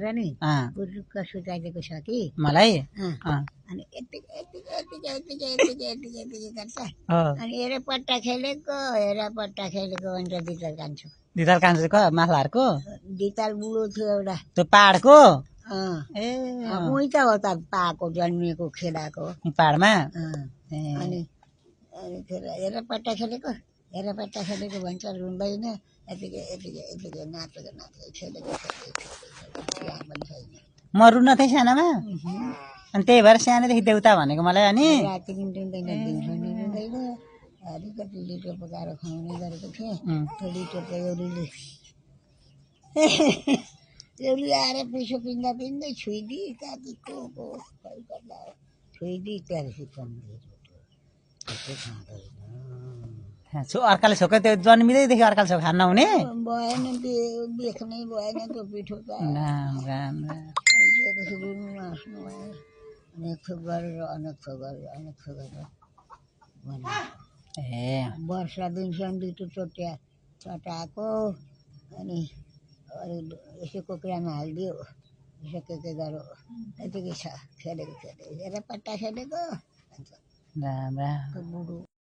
भनेर नि अँ बुरुक्क सुताइदिएको छ कि मलाई अँ। अनि यतिकै यतिकै यतिकै यतिकै यतिकै यतिकै यतिकै गर्छ अनि हेर पट्टा खेलेको भन्छ दिताल कान्छु दिदाल कान्छको माथलाहरूको दिताल बुढो थियो एउटा त्यो पाहाडको ए उही त हो त पाएको जन्मिएको खेलाको पाहाडमा अनि अनि हेर पट्टा खेलेको भन्छ रुँदैन यतिकै यतिकै यतिकै नाचेको खेलेको यहाँ पनि छैन म रुन्न थिएँ सानोमा अनि त्यही भएर सानोदेखि देउता भनेको मलाई अनि राति पनि रुँदैन दिउँसो नि रुँदैन अलिकति लिटो पकाएर खुवाउने गरेको थिएँ त्यो लिटो त एउटी आएर पिसो पिन्दा पिन्दै छोइदिए कति को छोइदिए त्यहाँदेखि अर्काले छोक्यो त्यो जन्मिँदैदेखि अर्काले छोक खान्न हुने भएन देख्नै भएन त्यो पिठो त रुनु हाँस्नु भयो अनेक थोक गरेर ए वर्ष दिनसम्म दुईटो चटाएको अनि यसो कोक्रामा हालिदियो यसो के गऱ्यो यतिकै छ खेलेको हेर पट्टा खेलेको राम राम बुढो